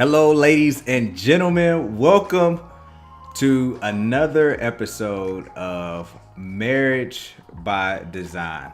Hello, ladies and gentlemen. Welcome to another episode of Marriage by Design.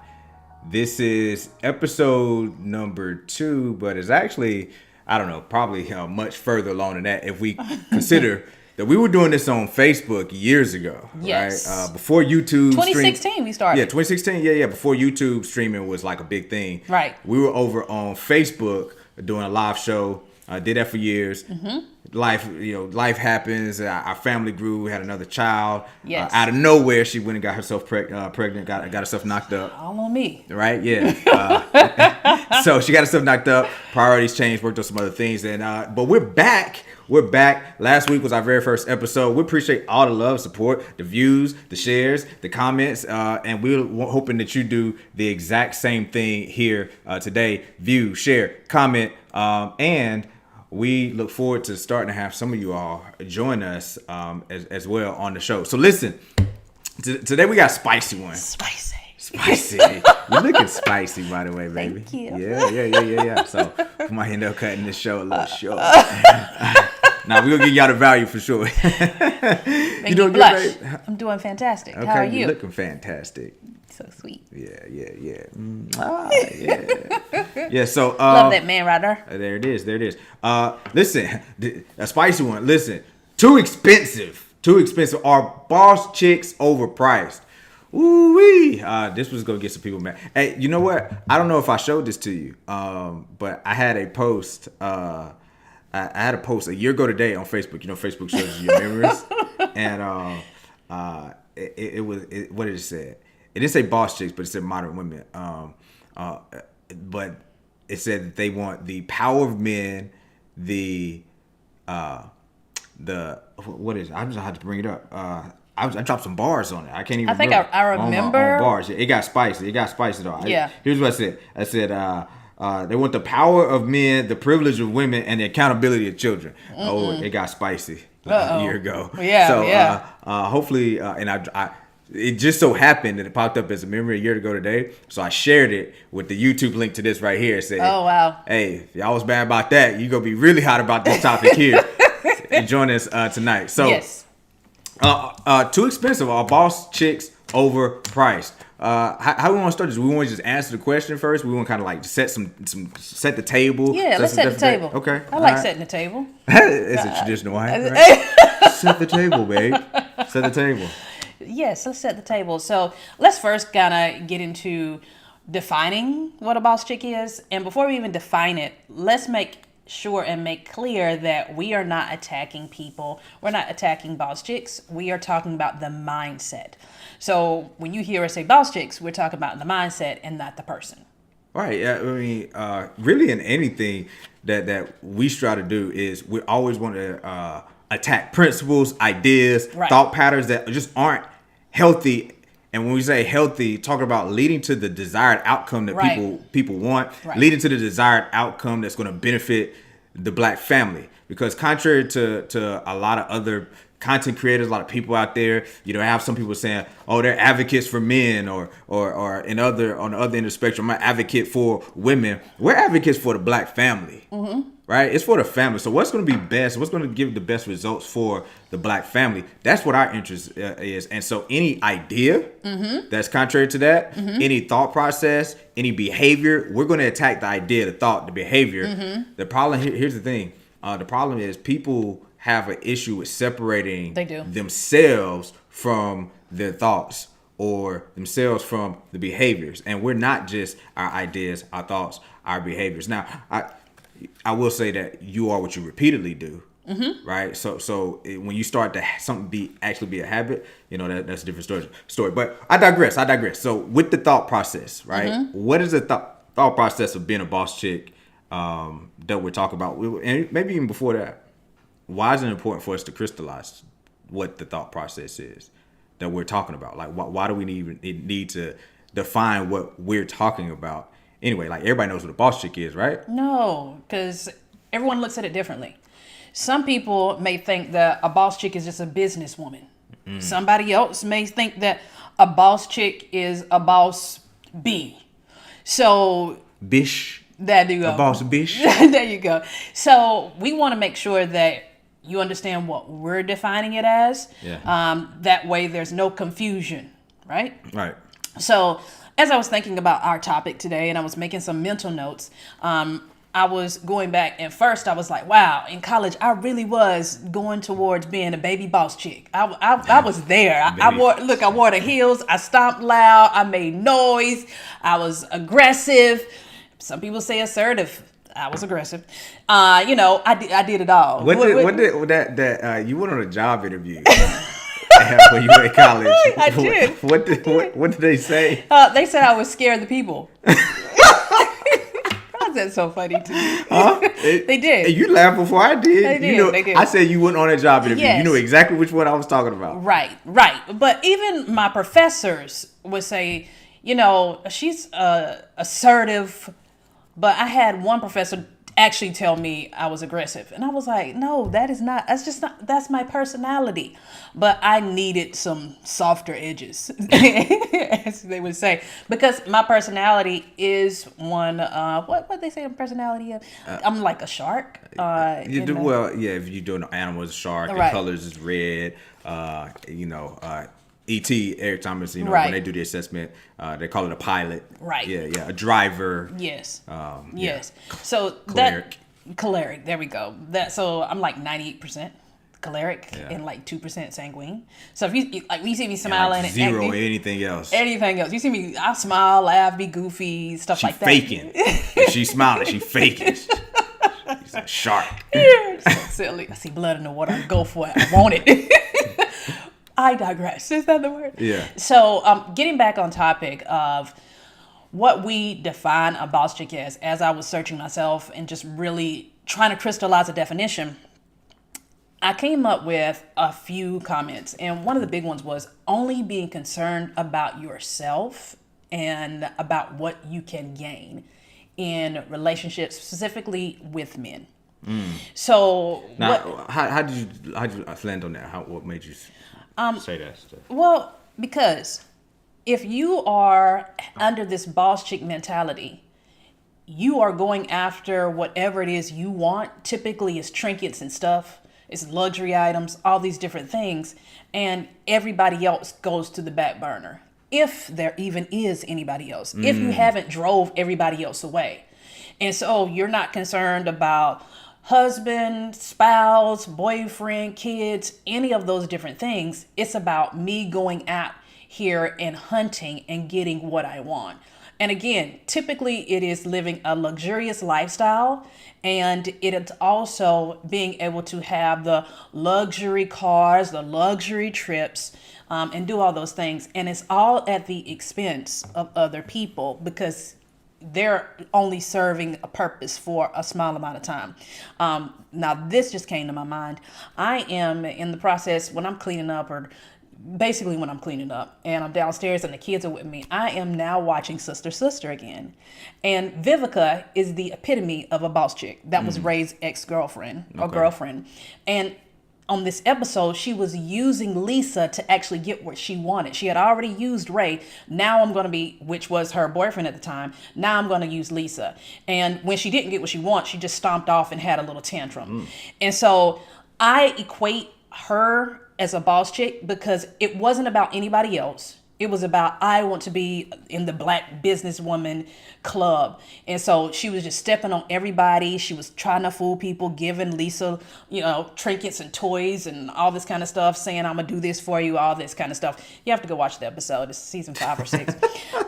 This is episode number 2, but it's actually, I don't know, probably much further along than that if we consider that we were doing this on Facebook years ago. Yes. Right? Before YouTube 2016 we started. Yeah, 2016. Yeah. Before YouTube streaming was like a big thing. Right. We were over on Facebook doing a live show. I did that for years. Mm-hmm. Life happens. Our family grew. We had another child. Yes. Out of nowhere, she went and got herself pregnant. Got herself knocked up. All on me. Right? Yeah. So she got herself knocked up. Priorities changed. Worked on some other things. But we're back. We're back. Last week was our very first episode. We appreciate all the love, support, the views, the shares, the comments, and we're hoping that you do the exact same thing here today. View, share, comment, and we look forward to starting to have some of you all join us as well on the show. So listen, today we got a spicy one. Spicy. You're looking spicy, by the way, baby. Thank you. Yeah. So we might end up cutting this show a little short. Now we're gonna give y'all the value for sure. You doing good, babe? I'm doing fantastic. Okay, How are you? You're looking fantastic. So sweet. Yeah. Yeah. So love that man right there. There it is. Listen, a spicy one. Listen, too expensive. Are boss chicks overpriced? Ooh-wee. This was gonna get some people mad. Hey, you know what? I don't know if I showed this to you, but I had a post. I had a post a year ago today on Facebook. You know, Facebook shows you your memories, and it was what did it say? It didn't say boss chicks, but it said modern women. But it said that they want the power of men, the what is it? I just had to bring it up. I dropped some bars on it. I can't even. I think I remember on bars. It got spicy. Though. Yeah. Here's what I said. I said they want the power of men, the privilege of women, and the accountability of children. Oh, it got spicy a year ago. Yeah. So hopefully, and I it just so happened that it popped up as a memory a year ago today. So I shared it with the YouTube link to this right here. It said, oh wow. Hey, if y'all was bad about that, you gonna be really hot about this topic here. And join us tonight. So. Yes. Too expensive. Are boss chicks overpriced? How we want to start this? We want to just answer the question first. We want to kind of like set the table. Yeah, let's set the table. Okay. I like setting the table. It's a traditional way. Right? Set the table, babe. Set the table. Yes, let's set the table. So let's first kind of get into defining what a boss chick is. And before we even define it, let's make sure and make clear that we are not attacking people. We're not attacking boss chicks. We are talking about the mindset. So when you hear us say boss chicks, we're talking about the mindset and not the person. Right. I mean, really in anything that we strive to do is we always want to attack principles, ideas, right, thought patterns that just aren't healthy. And when we say healthy, talking about leading to the desired outcome that right, people want, right, leading to the desired outcome that's going to benefit the black family. Because contrary to a lot of other content creators, a lot of people out there, you know, I have some people saying, oh, they're advocates for men or on the other end of the spectrum, I'm an advocate for women. We're advocates for the black family. Mm-hmm. Right? It's for the family. So what's going to be best? What's going to give the best results for the black family? That's what our interest is. And so any idea mm-hmm, that's contrary to that, mm-hmm, any thought process, any behavior, we're going to attack the idea, the thought, the behavior. Mm-hmm. The problem, here's the thing. The problem is people have an issue with separating themselves from their thoughts or themselves from the behaviors. And we're not just our ideas, our thoughts, our behaviors. Now, I will say that you are what you repeatedly do, mm-hmm, right? So when you start to something actually be a habit, you know, that's a different story. But I digress. So with the thought process, right? Mm-hmm. What is the thought process of being a boss chick that we're talking about? And maybe even before that, why is it important for us to crystallize what the thought process is that we're talking about? Like, why do we need to define what we're talking about? Anyway, like everybody knows what a boss chick is, right? No, because everyone looks at it differently. Some people may think that a boss chick is just a businesswoman. Mm. Somebody else may think that a boss chick is a boss bee. So bish. There you go. A boss bitch. There you go. So we want to make sure that you understand what we're defining it as. Yeah. That way there's no confusion, right? Right. So as I was thinking about our topic today and I was making some mental notes, I was going back, and first I was like, wow, in college, I really was going towards being a baby boss chick. I was there. I wore the heels. I stomped loud. I made noise. I was aggressive. Some people say assertive. I was aggressive. I did it all. What did you went on a job interview when you were in college? I did. What did they say? They said I was scared of the people. That's so funny to me. Huh? They did. You laughed before I did. They did. They did. I said you went on a job interview. Yes. You knew exactly which one I was talking about. Right. But even my professors would say, she's assertive. But I had one professor actually tell me I was aggressive. And I was like, no, that's my personality. But I needed some softer edges, as they would say, because my personality is one, what they say in personality of? I'm like a shark. If you do an animal as a shark, Right. the colors is red, E.T. Eric Thomas, Right. when they do the assessment, they call it a pilot. Right. Yeah, a driver. Yes. Yes. So Choleric. Choleric, there we go. So I'm like 98% choleric Yeah. and like 2% sanguine. So if you see me smiling And and zero acting, anything else. you see me, I smile, laugh, be goofy, stuff She like that. faking. If she's smiling, she faking. She's a shark. So silly. I see blood in the water. I go for it. I want it. I digress. Is that the word? Yeah. So getting back on topic of what we define a boss chick as I was searching myself and just really trying to crystallize a definition, I came up with a few comments. And one of the big ones was only being concerned about yourself and about what you can gain in relationships, specifically with men. So Now, how did you land on that? What made you say that stuff? Well, because if you are under this boss chick mentality, you are going after whatever it is you want. Typically, it's trinkets and stuff. It's luxury items, all these different things. And everybody else goes to the back burner. If there even is anybody else. If you haven't drove everybody else away. And so you're not concerned about husband, spouse, boyfriend, kids, any of those different things. It's about me going out here and hunting and getting what I want. And again, typically it is living a luxurious lifestyle, and it is also being able to have the luxury cars, the luxury trips, and do all those things. And it's all at the expense of other people because they're only serving a purpose for a small amount of time. Now, this just came to my mind. I am in the process when I'm cleaning up, or basically when I'm cleaning up and I'm downstairs and the kids are with me, I am now watching Sister again. And Vivica is the epitome of a boss chick. That was Ray's ex-girlfriend or girlfriend. And on this episode, she was using Lisa to actually get what she wanted. She had already used Ray. Now I'm going to be, which was her boyfriend at the time. Now I'm going to use Lisa. And when she didn't get what she wanted, she just stomped off and had a little tantrum. And so I equate her as a boss chick because it wasn't about anybody else. It was about, I want to be in the black businesswoman club. And so she was just stepping on everybody. She was trying to fool people, giving Lisa, trinkets and toys and all this kind of stuff, saying, I'm going to do this for you, all this kind of stuff. You have to go watch the episode. It's season 5 or 6.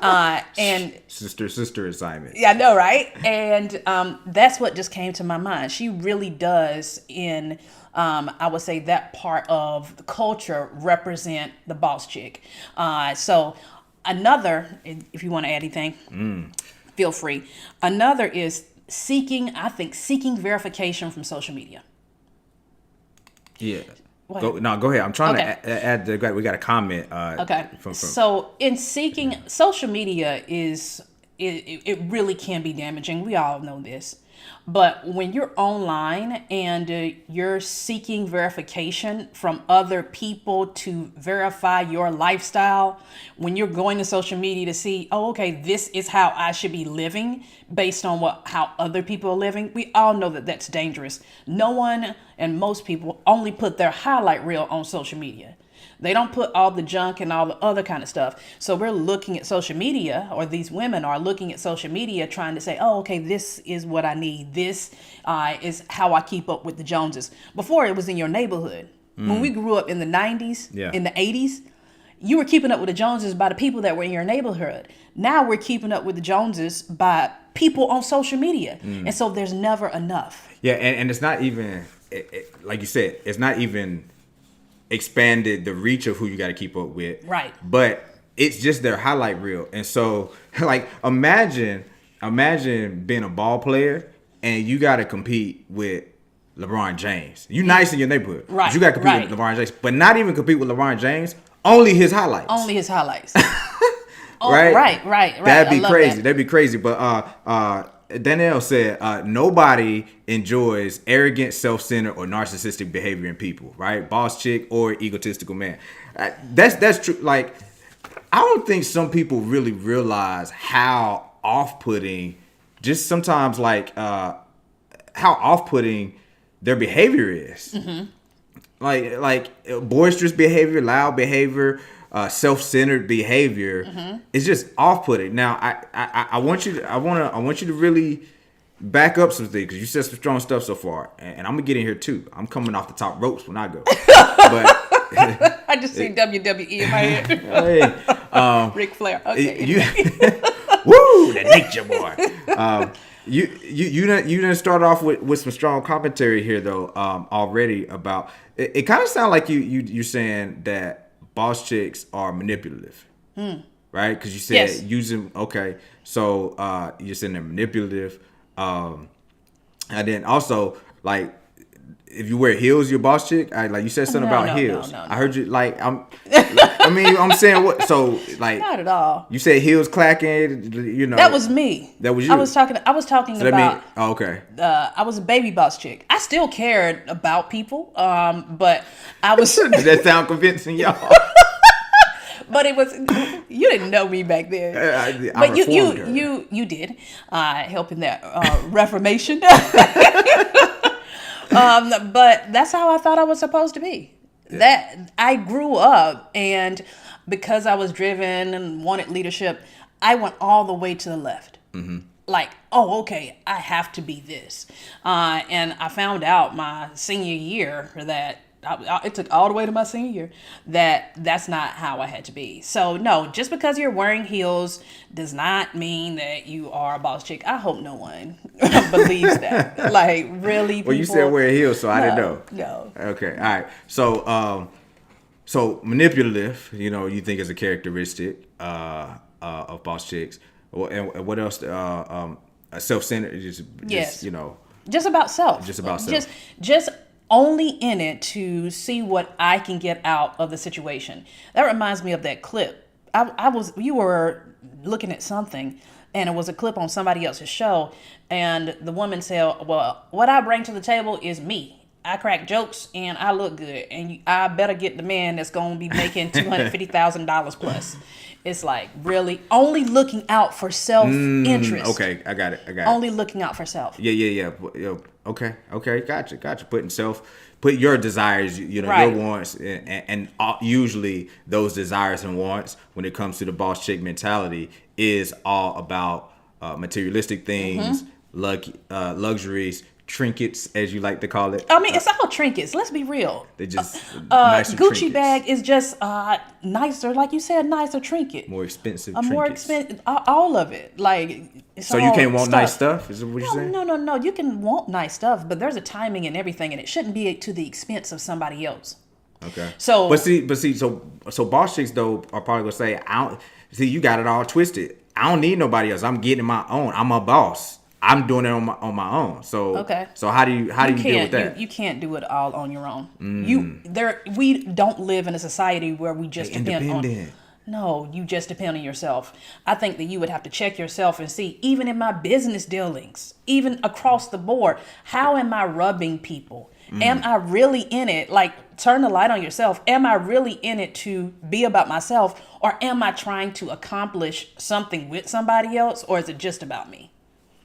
And Sister assignment. Yeah, I know, right? And that's what just came to my mind. She really does I would say that part of the culture represent the boss chick. So another, if you want to add anything, feel free. Another is seeking verification from social media. Yeah. Go ahead. I'm trying to add we got a comment. Okay. From So in seeking, social media is it really can be damaging. We all know this. But when you're online and you're seeking verification from other people to verify your lifestyle, when you're going to social media to see, oh, okay, this is how I should be living based on how other people are living, we all know that that's dangerous. No one and most people only put their highlight reel on social media. They don't put all the junk and all the other kind of stuff. So we're looking at social media, or these women are looking at social media trying to say, oh, okay, this is what I need. This is how I keep up with the Joneses. Before, it was in your neighborhood. When we grew up in the 90s, in the 80s, you were keeping up with the Joneses by the people that were in your neighborhood. Now we're keeping up with the Joneses by people on social media. And so there's never enough. Yeah, and it's not even, like you said, it's not even expanded the reach of who you got to keep up with. Right. But it's just their highlight reel. And so, like, imagine being a ball player and you got to compete with LeBron James. You nice in your neighborhood. Right. But you got to compete with LeBron James. But not even compete with LeBron James. Only his highlights. Only his highlights. Right? Right. That'd be crazy. That. That'd be crazy. But Danielle said, nobody enjoys arrogant, self-centered, or narcissistic behavior in people, right? Boss chick or egotistical man. That's true. Like, I don't think some people really realize how off-putting, just sometimes like how off-putting their behavior is. Like boisterous behavior, loud behavior, self-centered behavior is just off-putting. Now, I want you to really back up some things, because you said some strong stuff so far, and I'm gonna get in here too. I'm coming off the top ropes when I go. But I just see WWE in my head. Ric Flair. Okay. Woo, the nature boy. You didn't start off with some strong commentary here though, already about it. Kind of sounds like you're saying that boss chicks are manipulative, right? Because you said using, okay, so you're saying they're manipulative, and then also, like, if you wear heels, you're boss chick. Like you said something about heels. No. I heard you like I'm saying what? So like not at all. You said heels clacking. You know that was me. That was you. I was talking so about. Okay. I was a baby boss chick. I still cared about people. But I was. Does that sound convincing, y'all? But it was, you didn't know me back then. But you did, helping that Reformation. But that's how I thought I was supposed to be. Yeah. That I grew up, and because I was driven and wanted leadership, I went all the way to the left. Like, oh, okay, I have to be this. And I found out my senior year that it took all the way to my senior year that's not how I had to be. So no, just because you're wearing heels does not mean that you are a boss chick. I hope no one believes that. Like, really, well, you said wear heels, so I didn't know. No. Okay, all right. So manipulative, you think is a characteristic of boss chicks. And what else? Self-centered, just about self. Just only in it to see what I can get out of the situation. That reminds me of that clip. You were looking at something, and it was a clip on somebody else's show, and the woman said, well, what I bring to the table is me. I crack jokes and I look good, and I better get the man that's going to be making $250,000 plus. It's like, really only looking out for self-interest. Okay, I got it. Only looking out for self. Yeah. Okay, gotcha. Put your desires, right. Your wants, and usually those desires and wants, when it comes to the boss chick mentality, is all about materialistic things, luxuries, trinkets, as you like to call it. I mean, it's all trinkets. Let's be real. They just nicer Gucci trinkets. Bag is just nicer, like you said, nicer trinket. More expensive. More expensive. All of it. Like, so you can't want nice stuff? Is that what you're saying? No. You can want nice stuff, but there's a timing and everything, and it shouldn't be to the expense of somebody else. Okay. So, but see, so boss chicks though are probably gonna say, you got it all twisted. I don't need nobody else. I'm getting my own. I'm a boss. I'm doing it on my own. So okay. So how do you deal with that? You can't do it all on your own. We don't live in a society where we just depend on. No, you just depend on yourself. I think that you would have to check yourself and see, even in my business dealings, even across the board, how am I rubbing people? Am I really in it? Like, turn the light on yourself. Am I really in it to be about myself, or am I trying to accomplish something with somebody else, or is it just about me?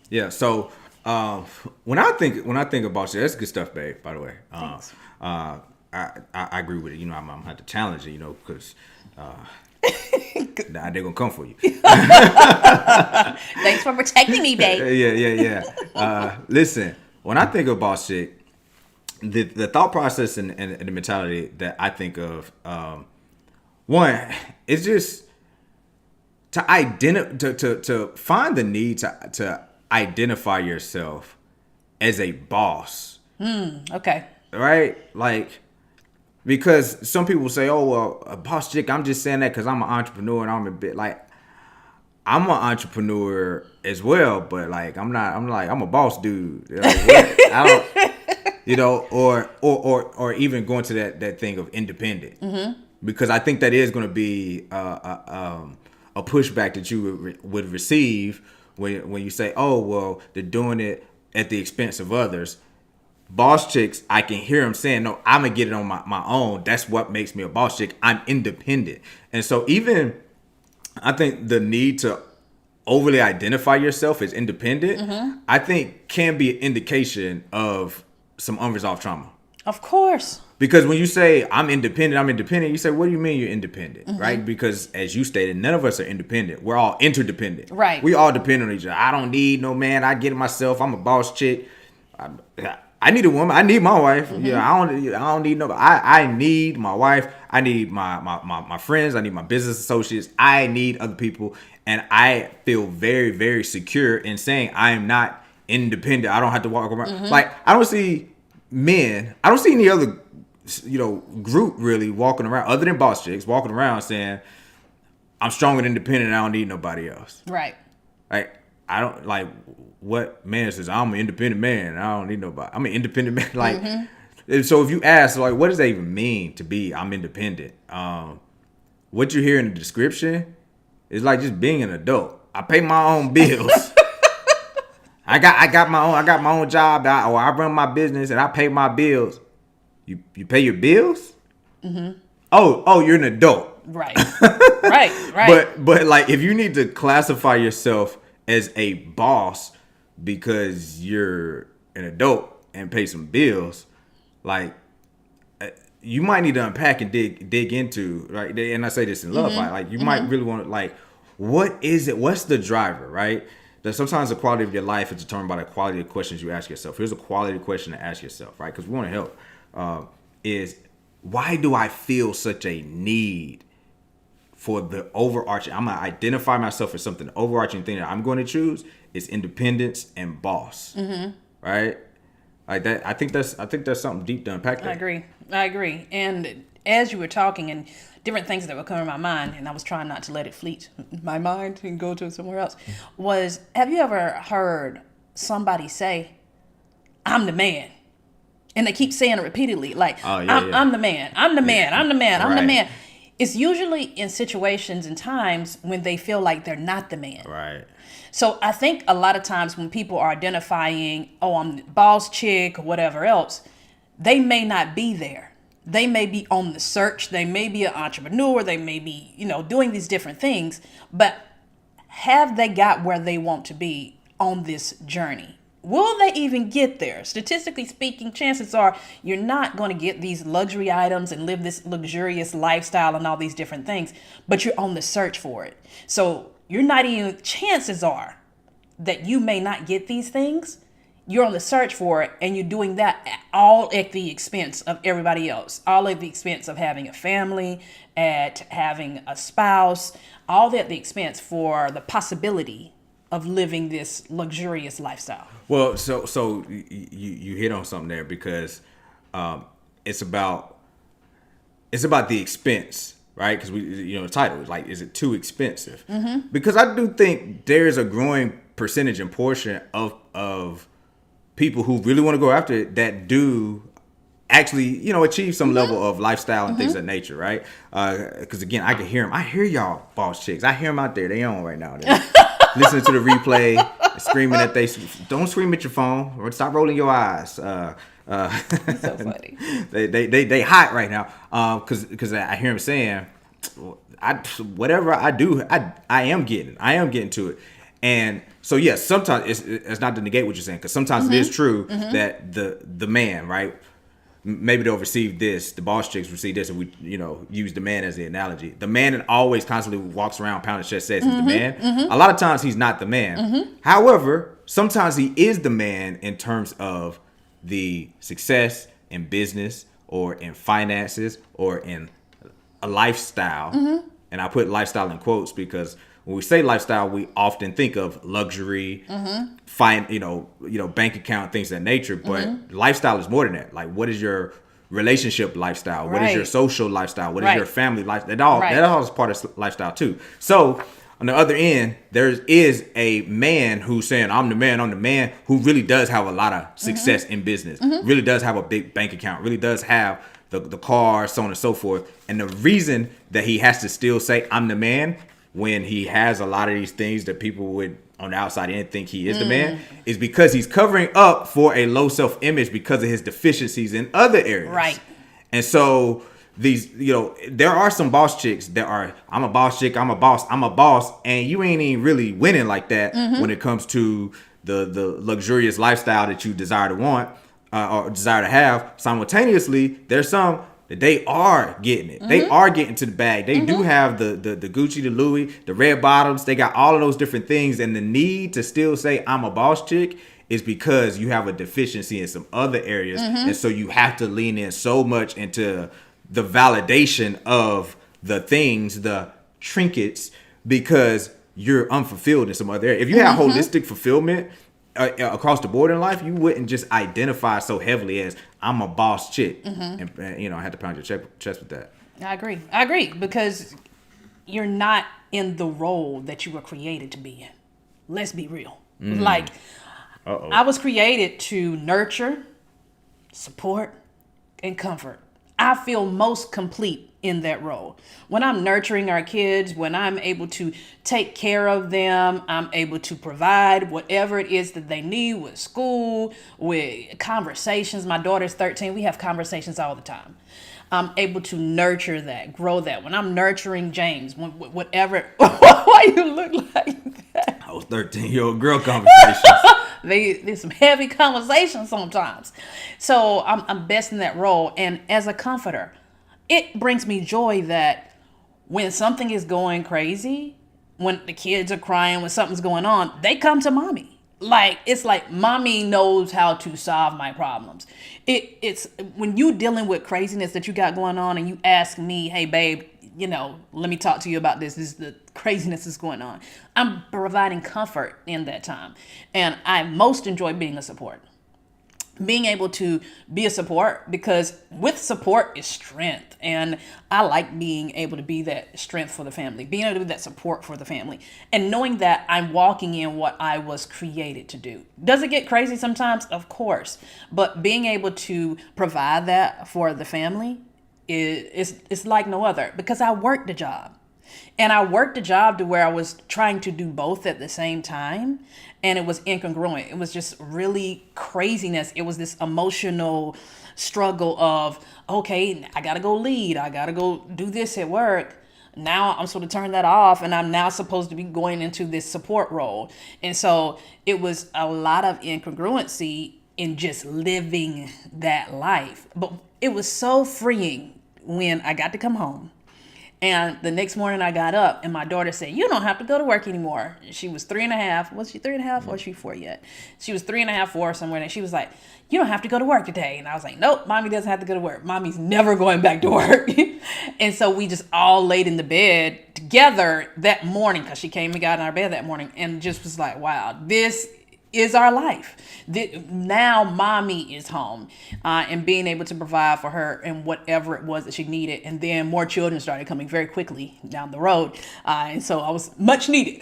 Yeah. So when I think about you, that's good stuff, babe. By the way, Thanks. I agree with it. You know, I'm gonna have to challenge it. You know, because they're gonna come for you. Thanks for protecting me, babe. Yeah. Listen, when I think about shit, the thought process and the mentality that I think of, one, it's just to find the need to identify yourself as a boss, Okay. right? Like, because some people say, "Oh, well, a boss chick." I'm just saying that because I'm an entrepreneur and I'm a bit like I'm an entrepreneur as well, but like I'm not. I'm a boss dude. Like, I don't. You know, or even going to that thing of independent, because I think that is going to be a pushback that you would receive when you say, oh well, they're doing it at the expense of others. Boss chicks, I can hear them saying, no, I'm gonna get it on my own. That's what makes me a boss chick. I'm independent, and so even I think the need to overly identify yourself as independent, I think can be an indication of some unresolved trauma. Of course. Because when you say I'm independent, you say, what do you mean you're independent? Right? Because as you stated, none of us are independent. We're all interdependent. Right. We all depend on each other. I don't need no man. I get it myself. I'm a boss chick. I need a woman. I need my wife. Yeah, I don't need nobody. I need my wife. I need my friends. I need my business associates. I need other people. And I feel very, very secure in saying I am not independent. I don't have to walk around. Like, I don't see men. I don't see any other, group really walking around other than boss chicks walking around saying, I'm strong and independent and I don't need nobody else. Right. Like, I don't like what man says, I'm an independent man and I don't need nobody. I'm an independent man. Like, so if you ask, like, what does that even mean to be I'm independent? What you hear in the description is like just being an adult. I pay my own bills. I got my own job, or I run my business and I pay my bills. You pay your bills? Oh, you're an adult. Right. Right. But like, if you need to classify yourself as a boss because you're an adult and pay some bills, like, you might need to unpack and dig into, right? And I say this in love, like you might really want to, like, what is it? What's the driver, right? That sometimes the quality of your life is determined by the quality of questions you ask yourself. Here's a quality question to ask yourself, right? Because we want to help. Is why do I feel such a need for the overarching? I'm gonna identify myself as something. The overarching thing that I'm going to choose is independence and boss, right? Like that. I think that's something deep to unpack there. I agree. And as you were talking and different things that were coming to my mind, and I was trying not to let it fleet my mind and go to somewhere else, was, have you ever heard somebody say, I'm the man? And they keep saying it repeatedly, like, I'm the man, I'm the man, I'm the man, I'm the man. It's usually in situations and times when they feel like they're not the man. Right. So I think a lot of times when people are identifying, oh, I'm the boss chick or whatever else, they may not be there. They may be on the search. They may be an entrepreneur. They may be, doing these different things. But have they got where they want to be on this journey? Will they even get there? Statistically speaking, chances are you're not going to get these luxury items and live this luxurious lifestyle and all these different things, but you're on the search for it. So you're not even, chances are that you may not get these things. You're on the search for it, and you're doing that all at the expense of everybody else, all at the expense of having a family, at having a spouse, all at the expense for the possibility of living this luxurious lifestyle. Well, so you hit on something there, because it's about the expense, right? Because the title is like, is it too expensive? Because I do think there's a growing percentage and portion of people who really want to go after it that do actually, achieve some level of lifestyle and things of that nature, right? Because again, I can hear them. I hear y'all boss chicks. I hear them out there. They on right now. They're listening to the replay, screaming at don't scream at your phone or stop rolling your eyes. So funny. They hot right now. Because I hear them saying, whatever I do, I am getting to it. And so yes, sometimes it's not to negate what you're saying, because sometimes it is true that the man, right? Maybe they'll receive this, the boss chicks receive this, and we, use the man as the analogy. The man that always constantly walks around pounding chest says he's the man. A lot of times he's not the man. However, sometimes he is the man in terms of the success in business or in finances or in a lifestyle. And I put lifestyle in quotes because when we say lifestyle, we often think of luxury, bank account, things of that nature. But lifestyle is more than that. Like, what is your relationship lifestyle? What is your social lifestyle? What is your family life? That all is part of lifestyle too. So on the other end, there is a man who's saying, I'm the man, who really does have a lot of success in business, really does have a big bank account, really does have the car, so on and so forth. And the reason that he has to still say, I'm the man, when he has a lot of these things that people would on the outside didn't think he is the man, is because he's covering up for a low self-image because of his deficiencies in other areas. Right. And so these, there are some boss chicks that are, I'm a boss chick, I'm a boss, and you ain't even really winning like that when it comes to the luxurious lifestyle that you desire to want or desire to have. Simultaneously, there's some that they are getting it. They are getting to the bag. They do have the Gucci, the Louis, the red bottoms. They got all of those different things. And the need to still say I'm a boss chick is because you have a deficiency in some other areas. And so you have to lean in so much into the validation of the things, the trinkets, because you're unfulfilled in some other area. If you have holistic fulfillment across the board in life, you wouldn't just identify so heavily as I'm a boss chick. And I had to pound your chest with that. I agree because you're not in the role that you were created to be in. Let's be real. Like, I was created to nurture, support, and comfort. I feel most complete in that role. When I'm nurturing our kids, when I'm able to take care of them, I'm able to provide whatever it is that they need with school, with conversations. My daughter's 13. We have conversations all the time. I'm able to nurture that, grow that. When I'm nurturing James, whatever, why you look like that? I was 13-year-old girl conversations. There's some heavy conversations sometimes. So I'm best in that role. And as a comforter, it brings me joy that when something is going crazy, when the kids are crying, when something's going on, they come to mommy. Like, it's like mommy knows how to solve my problems. It's when you dealing with craziness that you got going on and you ask me, hey, babe, let me talk to you about this. This is the craziness that's going on. I'm providing comfort in that time. And I most enjoy being a support. Being able to be a support, because with support is strength. And I like being able to be that strength for the family, being able to be that support for the family, and knowing that I'm walking in what I was created to do. Does it get crazy sometimes? Of course. But being able to provide that for the family it's like no other, because I worked the job. And I worked a job to where I was trying to do both at the same time. And it was incongruent. It was just really craziness. It was this emotional struggle of, okay, I got to go lead. I got to go do this at work. Now I'm supposed to turn that off. And I'm now supposed to be going into this support role. And so it was a lot of incongruency in just living that life. But it was so freeing when I got to come home. And the next morning I got up and my daughter said, you don't have to go to work anymore. She was 3.5. Was she 3.5 or was she 4 yet? She was 3.5, 4 somewhere. And she was like, you don't have to go to work today. And I was like, nope, mommy doesn't have to go to work. Mommy's never going back to work. And so we just all laid in the bed together that morning, because she came and got in our bed that morning and just was like, wow, this is our life. Now mommy is home and being able to provide for her and whatever it was that she needed. And then more children started coming very quickly down the road. And so I was much needed.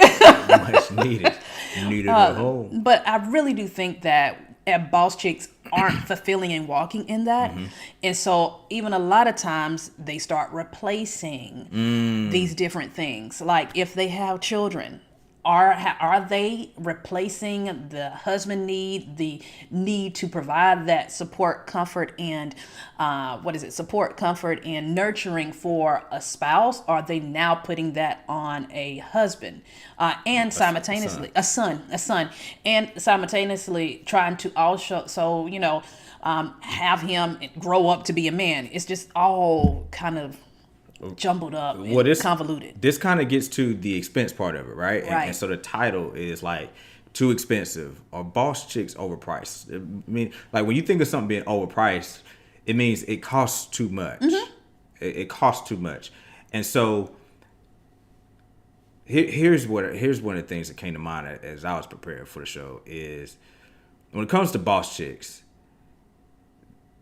Much needed. You needed a home. But I really do think that at Boss Chicks, aren't fulfilling and walking in that. And so even a lot of times they start replacing these different things. Like if they have children, are they replacing the husband the need to provide that support, comfort, and support, comfort, and nurturing for a spouse? Are they now putting that on a husband, and simultaneously a son, and simultaneously trying to also have him grow up to be a man? It's just all kind of jumbled up and convoluted. This kind of gets to the expense part of it, right? Right. And so the title is like too expensive or boss chicks overpriced. I mean, like when you think of something being overpriced, it means it costs too much. It costs too much. And so here's one of the things that came to mind as I was preparing for the show is when it comes to boss chicks,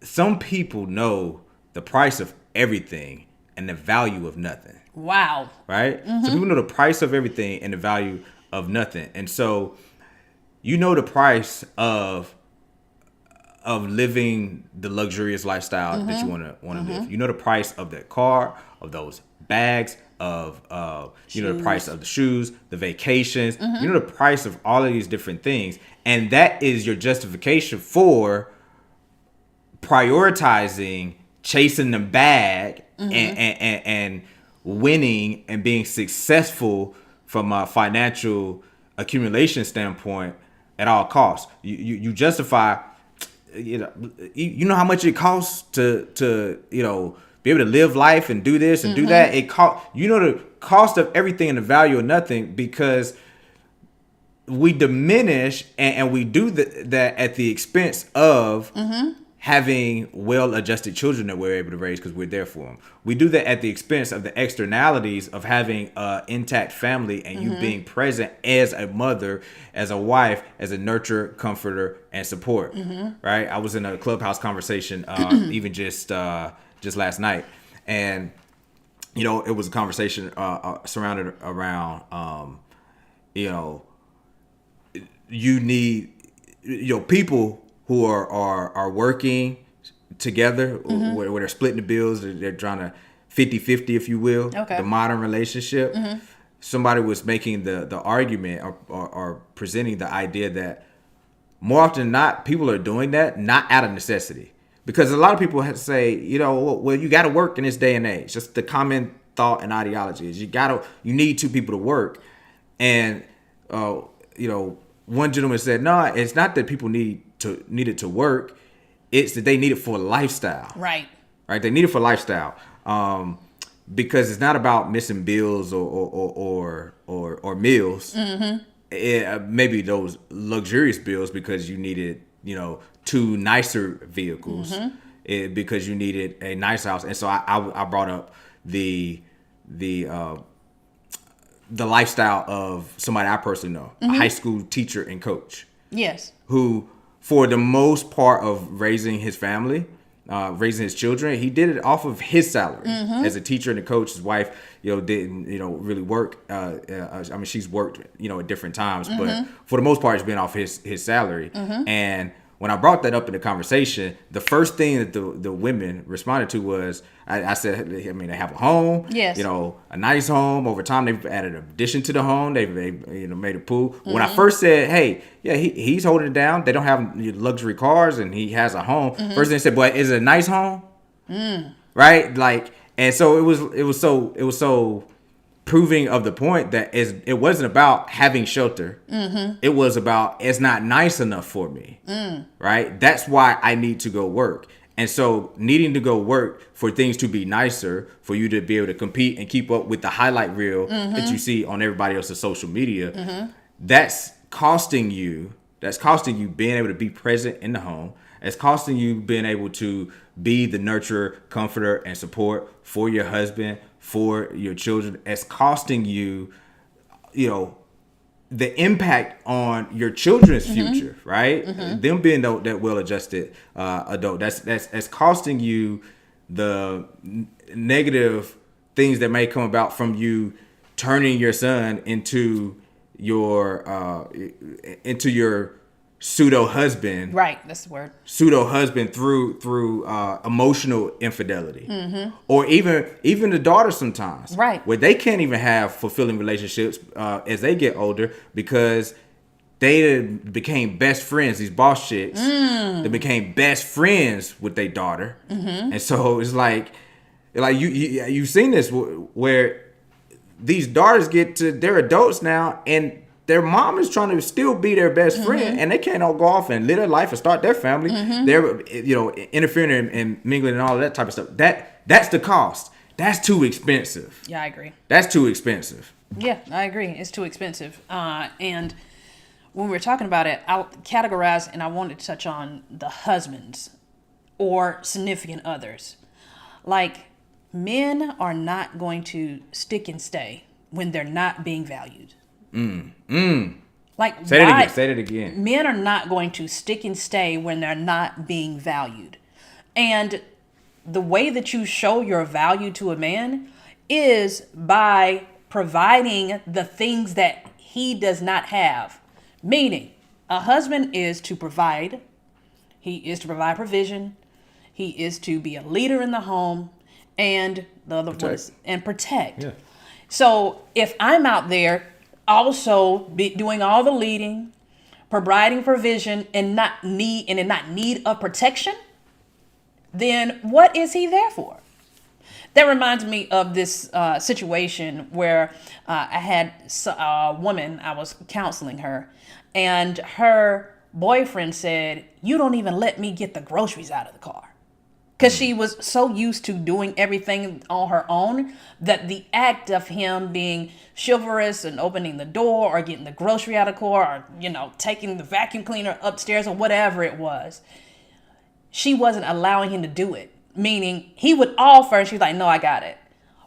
some people know the price of everything and the value of nothing. Wow. Right? So people know the price of everything and the value of nothing. And so you know the price of living the luxurious lifestyle that you want to live. You know the price of that car, of those bags, of you know the price of the shoes, the vacations. You know the price of all of these different things. And that is your justification for prioritizing chasing the bag and winning and being successful from a financial accumulation standpoint at all costs. You justify, you know how much it costs to be able to live life and do this and do that. It cost, the cost of everything and the value of nothing, because we diminish and we do that at the expense of having well-adjusted children that we're able to raise because we're there for them. We do that at the expense of the externalities of having an intact family and you being present as a mother, as a wife, as a nurturer, comforter, and support. Right? I was in a Clubhouse conversation even just last night, and it was a conversation surrounded around you need people who are working together, where they're splitting the bills, they're trying to 50-50, if you will, the modern relationship. Somebody was making the argument or presenting the idea that more often than not, people are doing that not out of necessity. Because a lot of people have to say, well, you got to work in this day and age. Just the common thought and ideology is you need two people to work. And, one gentleman said, no, it's not that people need it to work. It's that they need it for a lifestyle. Right. They need it for lifestyle. Because it's not about missing bills or meals. Maybe those luxurious bills because you needed, two nicer vehicles, because you needed a nice house. And so I brought up the lifestyle of somebody I personally know, a high school teacher and coach. Yes. Who, for the most part of raising his family, raising his children, he did it off of his salary. As a teacher and a coach, his wife, didn't, really work. She's worked, at different times, but for the most part, it's been off his salary. And when I brought that up in the conversation, the first thing that the women responded to was, I said, they have a home, a nice home. Over time, they've added an addition to the home. They've made a pool. When I first said, hey, yeah, he's holding it down. They don't have luxury cars, and he has a home. First thing they said, but is it a nice home? Right? And so it was so proving of the point that it wasn't about having shelter. It was about, it's not nice enough for me. Right? That's why I need to go work. And so needing to go work for things to be nicer, for you to be able to compete and keep up with the highlight reel that you see on everybody else's social media, that's costing you being able to be present in the home. It's costing you being able to be the nurturer, comforter, and support for your husband, for your children. It's costing you, the impact on your children's future, right? Them being that well-adjusted adult. That's costing you the negative things that may come about from you turning your son into your pseudo husband, Right, that's the word. pseudo husband through emotional infidelity, or even the daughter sometimes, Right. where they can't even have fulfilling relationships as they get older because they became best friends. These boss chicks, they became best friends with their daughter, and so it's like you've seen this where these daughters they're adults now, and their mom is trying to still be their best friend, and they can't all go off and live their life and start their family. They're interfering and mingling and all of that type of stuff. That's the cost. That's too expensive. Yeah, I agree. That's too expensive. Yeah, I agree. It's too expensive. And when we were talking about it, I'll categorize, and I wanted to touch on the husbands or significant others. Like, men are not going to stick and stay when they're not being valued. Like, Say that again. Men are not going to stick and stay when they're not being valued. And the way that you show your value to a man is by providing the things that he does not have. Meaning, a husband is to provide. He is to provide provision. He is to be a leader in the home. And the other one is, and protect. Yeah. So if I'm out there also doing all the leading, providing provision, and not need of protection, then what is he there for? That reminds me of this situation where I had a woman, I was counseling her, and her boyfriend said, "You don't even let me get the groceries out of the car." Because she was so used to doing everything on her own that the act of him being chivalrous and opening the door or getting the grocery out of the car or, taking the vacuum cleaner upstairs or whatever it was, she wasn't allowing him to do it. Meaning he would offer and she's like, "No, I got it."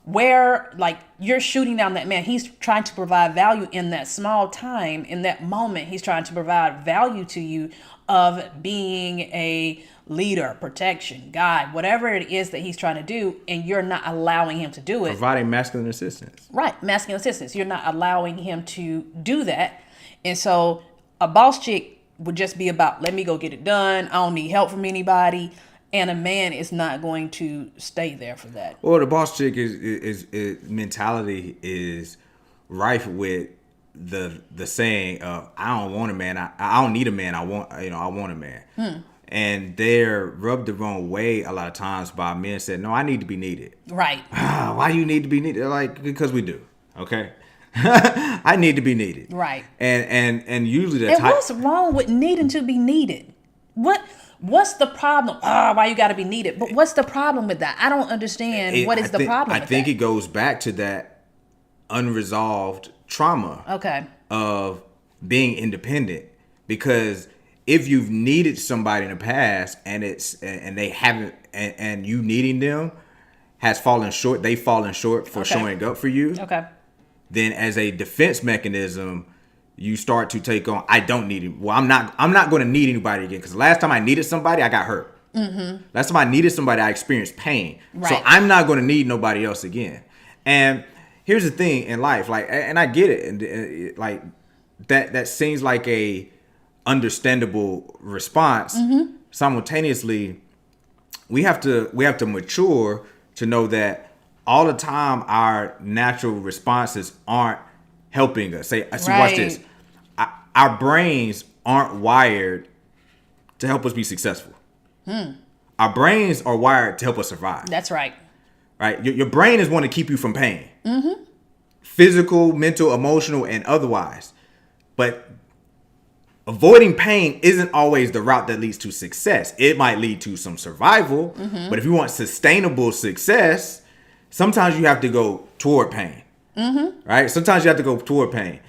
Where, like, you're shooting down that man. He's trying to provide value in that small time, in that moment. He's trying to provide value to you of being a leader, protection, guide, whatever it is that he's trying to do, and you're not allowing him to do it. Providing masculine assistance. Right, masculine assistance. You're not allowing him to do that. And so a boss chick would just be about, let me go get it done. I don't need help from anybody. And a man is not going to stay there for that. Well, the boss chick is mentality is rife with the saying of, "I don't want a man. I don't need a man. I want a man." And they're rubbed the wrong way a lot of times by men saying, "No, I need to be needed." Right. Why do you need to be needed? Like, because we do. Okay. I need to be needed. Right. And usually And what's wrong with needing to be needed? What's the problem? Why you got to be needed? But what's the problem with that? I don't understand. What is the problem with that? I think it goes back to that unresolved trauma. Okay. Of being independent, because if you've needed somebody in the past and they haven't, and you needing them has fallen short, they've fallen short for showing up for you. Okay. Then as a defense mechanism, you start to take on, I don't need him. Well, I'm not going to need anybody again, because the last time I needed somebody, I got hurt. Last time I needed somebody, I experienced pain. Right. So I'm not going to need nobody else again. And here's the thing in life, like, and I get it, and like that seems like a understandable response. Simultaneously, we have to mature to know that all the time our natural responses aren't helping us. Watch this. Our brains aren't wired to help us be successful. Our brains are wired to help us survive. That's right. Right? Your brain is one to keep you from pain. Physical, mental, emotional, and otherwise. But avoiding pain isn't always the route that leads to success. It might lead to some survival, but if you want sustainable success, sometimes you have to go toward pain. Right? Sometimes you have to go toward pain.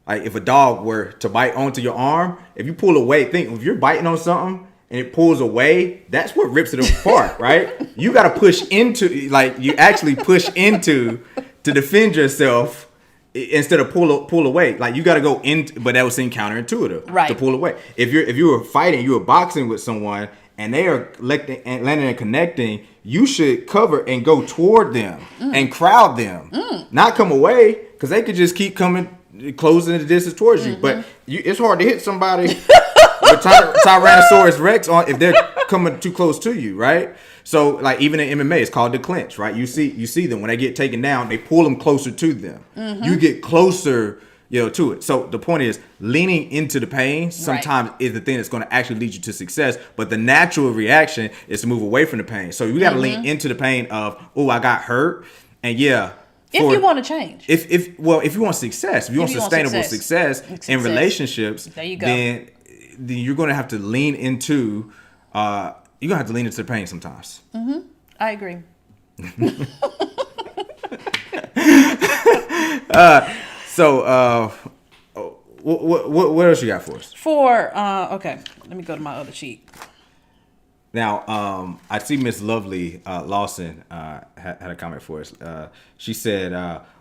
Like if a dog were to bite onto your arm, if you pull away, if you're biting on something and it pulls away, that's what rips it apart, right? You got to push into, you actually push into to defend yourself instead of pull away. Like you got to go in, but that would seem counterintuitive, right? To pull away. If you were fighting, you were boxing with someone, and they are landing and connecting, you should cover and go toward them and crowd them, not come away, because they could just keep coming closing the distance towards you. But it's hard to hit somebody with Tyrannosaurus Rex on if they're coming too close to you, right? So like even in MMA, it's called the clinch, right? You see them when they get taken down, they pull them closer to them. You get closer, to it. So the point is leaning into the pain sometimes is the thing that's going to actually lead you to success. But the natural reaction is to move away from the pain. So you got to lean into the pain of, oh, I got hurt, and if you want to change, if you want success, if you want sustainable success in relationships, there you go. Then you're going to have to lean into the pain sometimes. I agree. So what else you got for us? Okay, let me go to my other sheet. Now, I see Miss Lovely Lawson had a comment for us. She said,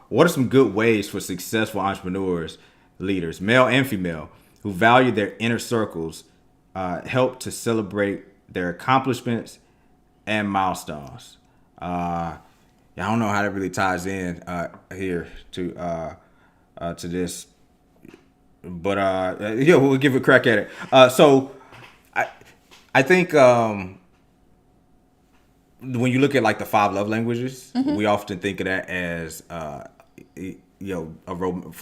what are some good ways for successful entrepreneurs, leaders, male and female, who value their inner circles, help to celebrate their accomplishments and milestones? I don't know how that really ties in here to this, but we'll give it a crack at it. So I think when you look at like the 5 love languages, we often think of that as for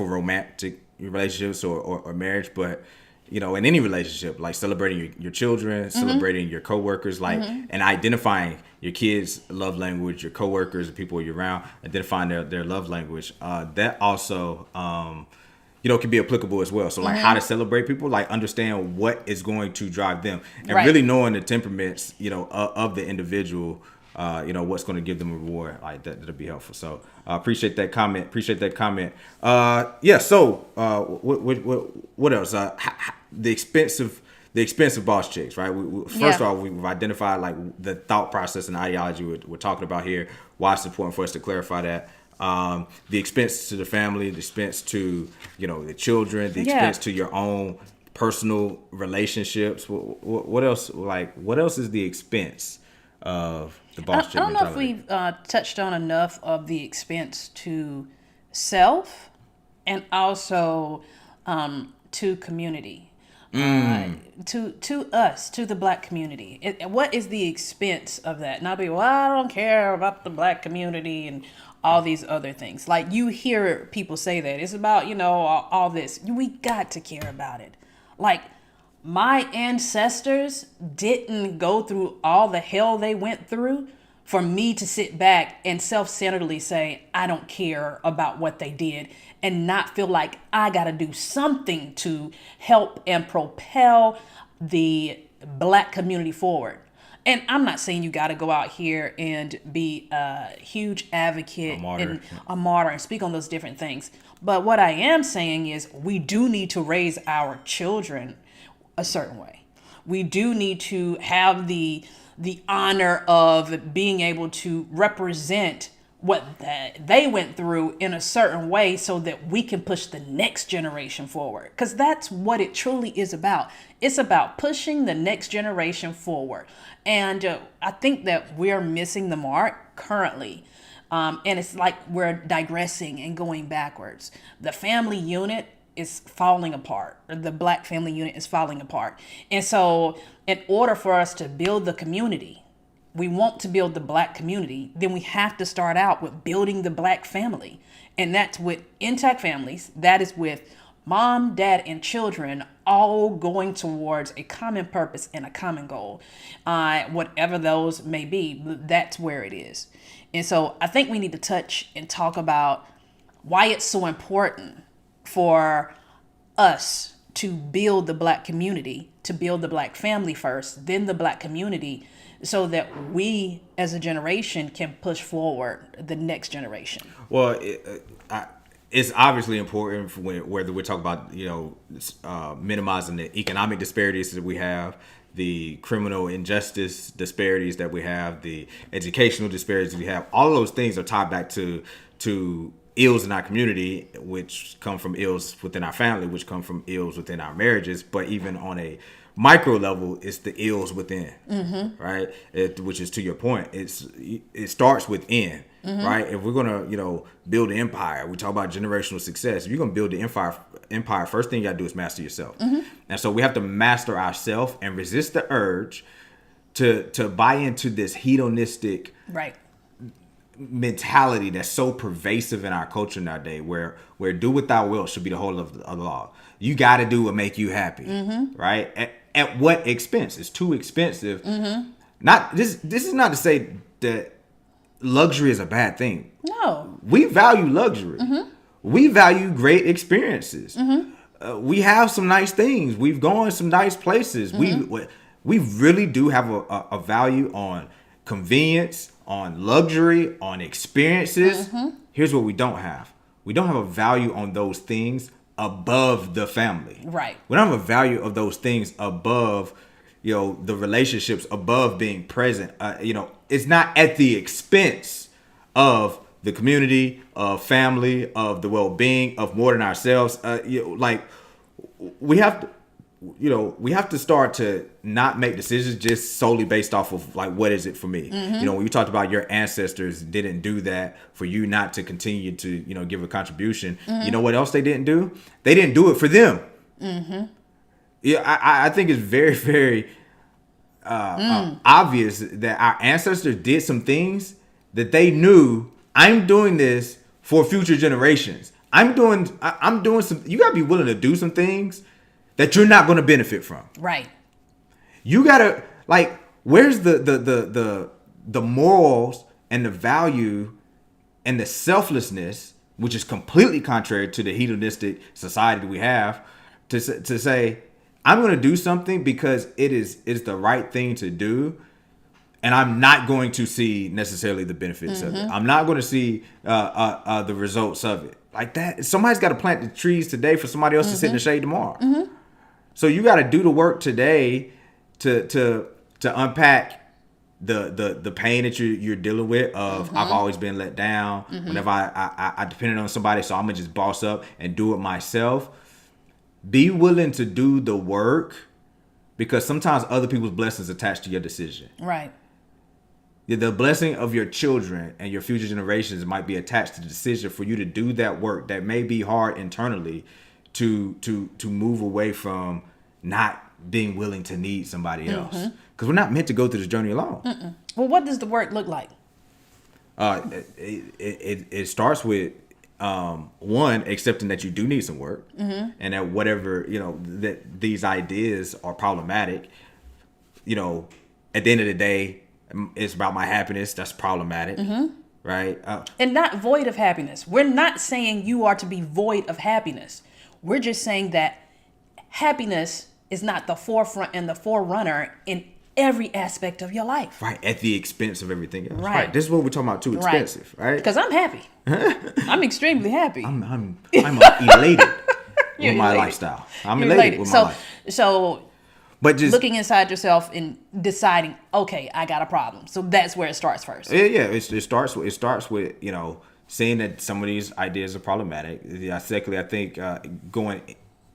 romantic relationships or marriage, but in any relationship, like celebrating your children, celebrating your coworkers, and identifying your kids' love language, your coworkers, the people you're around, identifying their love language. That also, can be applicable as well. So like how to celebrate people, like understand what is going to drive them, and really knowing the temperaments, of the individual. What's going to give them a reward, like that'll be helpful. So appreciate that comment. So what else? The expensive boss chicks, right? First of all, we've identified like the thought process and ideology we're talking about here. Why it's important for us to clarify that. The expense to the family, the expense to the children, the expense to your own personal relationships. What else? Like what else is the expense of the boss chick mentality? I don't know if we've touched on enough of the expense to self and also to community. To us, to the Black community. What is the expense of that? And I'll be, I don't care about the Black community and all these other things. Like you hear people say that it's about, all this. We got to care about it. Like my ancestors didn't go through all the hell they went through for me to sit back and self-centeredly say, I don't care about what they did, and not feel like I got to do something to help and propel the Black community forward. And I'm not saying you got to go out here and be a huge advocate and a martyr and speak on those different things. But what I am saying is we do need to raise our children a certain way. We do need to have the honor of being able to represent what they went through in a certain way so that we can push the next generation forward. Because that's what it truly is about. It's about pushing the next generation forward. And I think that we're missing the mark currently. And it's like we're digressing and going backwards. The family unit is falling apart. The Black family unit is falling apart. And so in order for us to build the community, we want to build the Black community, then we have to start out with building the Black family. And that's with intact families. That is with mom, dad, and children all going towards a common purpose and a common goal. Whatever those may be, that's where it is. And so I think we need to touch and talk about why it's so important for us to build the Black community, to build the Black family first, then the Black community, so that we as a generation can push forward the next generation. Well, it's obviously important for whether we're talking about, minimizing the economic disparities that we have, the criminal injustice disparities that we have, the educational disparities that we have. All of those things are tied back to ills in our community, which come from ills within our family, which come from ills within our marriages. But even on a micro level, it's the ills within, right? Which is, to your point, it starts within. right? If we're gonna, build an empire, we talk about generational success. If you're gonna build the empire, first thing you gotta do is master yourself. And so we have to master ourselves and resist the urge to buy into this hedonistic Right. mentality that's so pervasive in our culture nowadays, where do what thou wilt should be the whole of the law. You got to do what make you happy, right? At what expense? It's too expensive. Not this is not to say that luxury is a bad thing. No. We value luxury. We value great experiences. We have some nice things. We've gone some nice places. We really do have a value on convenience, on luxury, on experiences. Here's what we don't have. We don't have a value on those things above the family. Right. We don't have a value of those things above, the relationships, above being present. It's not at the expense of the community, of family, of the well-being, of more than ourselves. We have to. We have to start to not make decisions just solely based off of what is it for me? When you talked about your ancestors didn't do that for you not to continue to, give a contribution. You know what else they didn't do? They didn't do it for them. Yeah, I think it's very, very obvious that our ancestors did some things that they knew, I'm doing this for future generations. I'm doing some, you gotta be willing to do some things that you're not going to benefit from. Right. You gotta where's the morals and the value and the selflessness, which is completely contrary to the hedonistic society that we have, to say I'm going to do something because it's the right thing to do, and I'm not going to see necessarily the benefits of it. I'm not going to see the results of it. Like that, somebody's got to plant the trees today for somebody else to sit in the shade tomorrow. So you got to do the work today to unpack the pain that you're dealing with. Of I've always been let down. Whenever I depended on somebody, so I'm gonna just boss up and do it myself. Be willing to do the work, because sometimes other people's blessings attached to your decision. Right. The blessing of your children and your future generations might be attached to the decision for you to do that work that may be hard internally to move away from not being willing to need somebody else. Because we're not meant to go through this journey alone. Well, what does the work look like? It starts with one, accepting that you do need some work, and that whatever, that these ideas are problematic. At the end of the day, it's about my happiness. That's problematic. Right. And not void of happiness. We're not saying you are to be void of happiness. We're just saying that happiness is not the forefront and the forerunner in every aspect of your life. Right. At the expense of everything else. Right. This is what we're talking about. Too expensive. Right. Because I'm happy. I'm extremely happy. I'm elated with my lifestyle. I'm elated with my life. So, but just looking inside yourself and deciding, okay, I got a problem. So that's where it starts first. Yeah. It starts with seeing that some of these ideas are problematic. Secondly, I think going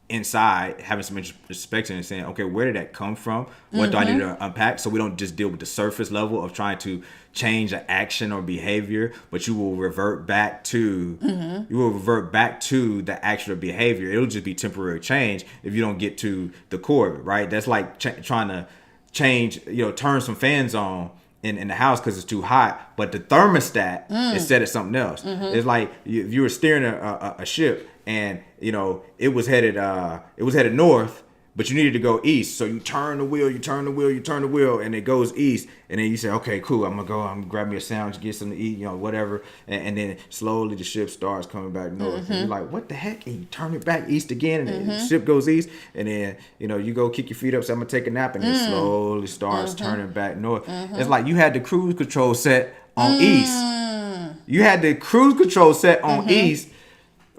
inside, having some introspection and saying, okay, where did that come from? What do I need to unpack? So we don't just deal with the surface level of trying to change an action or behavior, but you will revert back to the action or behavior. It'll just be temporary change if you don't get to the core of it, right? That's like trying to change, turn some fans on in the house because it's too hot, but the thermostat is set at something else. It's like if you were steering a ship and it was headed north, but you needed to go east, so you turn the wheel, and it goes east, and then you say, okay, cool, I'm gonna grab me a sandwich, get something to eat, whatever, and then slowly the ship starts coming back north, and you're like, what the heck? And you turn it back east again, and the ship goes east, and then you go kick your feet up, say I'm gonna take a nap, and it slowly starts turning back north. It's like you had the cruise control set on east. You had the cruise control set on east.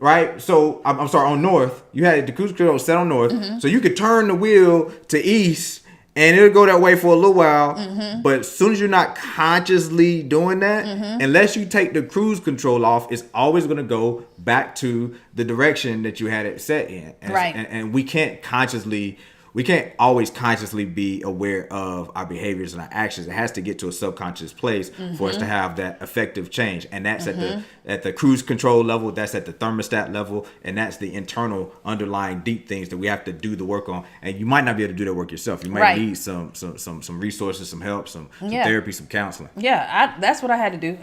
Right, so I'm sorry, on north. You had the cruise control set on north, so you could turn the wheel to east, and it'll go that way for a little while. But as soon as you're not consciously doing that, unless you take the cruise control off, it's always going to go back to the direction that you had it set in. And, right, and we can't consciously we can't always consciously be aware of our behaviors and our actions. It has to get to a subconscious place for us to have that effective change. And that's at the cruise control level, that's at the thermostat level, and that's the internal underlying deep things that we have to do the work on. And you might not be able to do that work yourself. You might need some resources, some help, some therapy, some counseling. Yeah, that's what I had to do.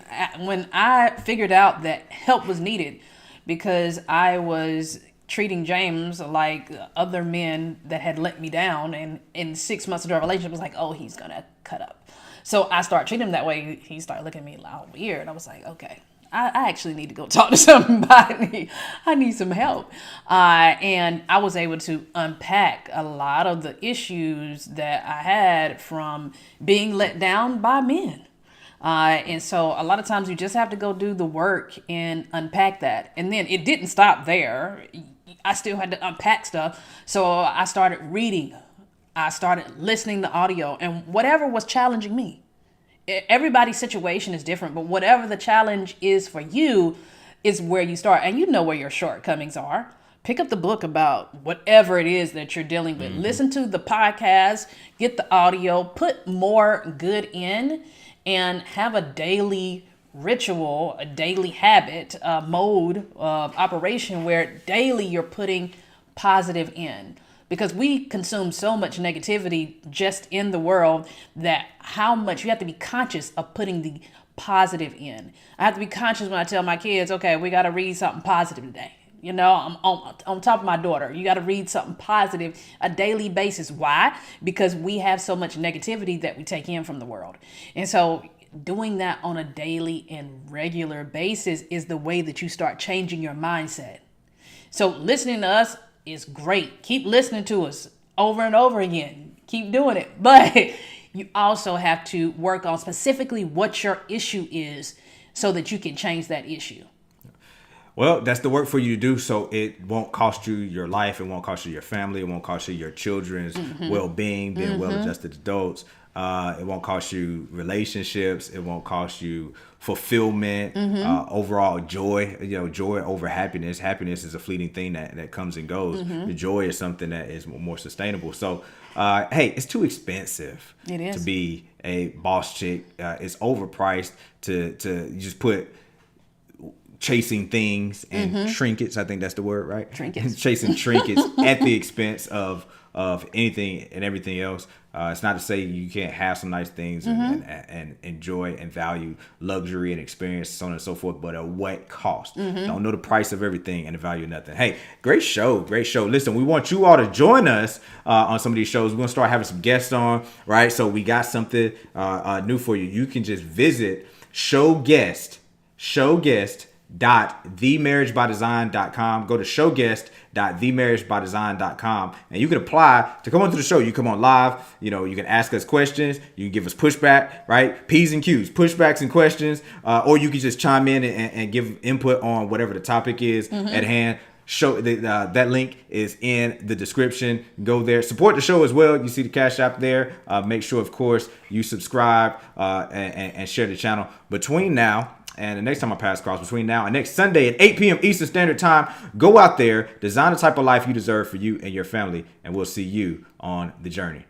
When I figured out that help was needed because I was treating James like other men that had let me down, and in 6 months of our relationship was like, oh, he's gonna cut up. So I started treating him that way. He started looking at me all weird. I was like, okay, I actually need to go talk to somebody. I need some help. And I was able to unpack a lot of the issues that I had from being let down by men. And so a lot of times you just have to go do the work and unpack that. And then it didn't stop there. I still had to unpack stuff. So I started reading. I started listening to audio and whatever was challenging me. Everybody's situation is different, but whatever the challenge is for you is where you start. And you know where your shortcomings are. Pick up the book about whatever it is that you're dealing with. Listen to the podcast, get the audio, put more good in, and have a daily ritual, a daily habit, mode of operation where daily you're putting positive in. Because we consume so much negativity just in the world that how much you have to be conscious of putting the positive in. I have to be conscious when I tell my kids, okay, we got to read something positive today. You know, I'm on top of my daughter. You got to read something positive a daily basis. Why? Because we have so much negativity that we take in from the world. And so doing that on a daily and regular basis is the way that you start changing your mindset. So listening to us is great. Keep listening to us over and over again. Keep doing it. But you also have to work on specifically what your issue is so that you can change that issue. Well, that's the work for you to do, so it won't cost you your life. It won't cost you your family. It won't cost you your children's well-being, being well-adjusted adults. It won't cost you relationships. It won't cost you fulfillment, overall joy. You know, joy over happiness. Happiness is a fleeting thing that comes and goes. The joy is something that is more sustainable. So, hey, it's too expensive to be a boss chick. It's overpriced to just put chasing things and trinkets. I think that's the word, right? Trinkets. Chasing trinkets at the expense of anything and everything else. It's not to say you can't have some nice things and enjoy and value luxury and experience, so on and so forth, but at what cost? Don't know the price of everything and the value of nothing. Hey, great show. Listen, we want you all to join us on some of these shows. We're going to start having some guests on, right? So we got something new for you. You can just visit showguest.themarriagebydesign.com. Go to showguest.themarriagebydesign.com and you can apply to come onto the show. You come on live, you know, you can ask us questions, you can give us pushback, right? P's and Q's, pushbacks and questions, or you can just chime in and give input on whatever the topic is at hand. Show that link is in the description. Go there, support the show as well. You see the Cashapp there. Make sure, of course, you subscribe and share the channel. Between now and the next time I pass across, between now and next Sunday at 8 p.m. Eastern Standard Time, go out there, design the type of life you deserve for you and your family, and we'll see you on the journey.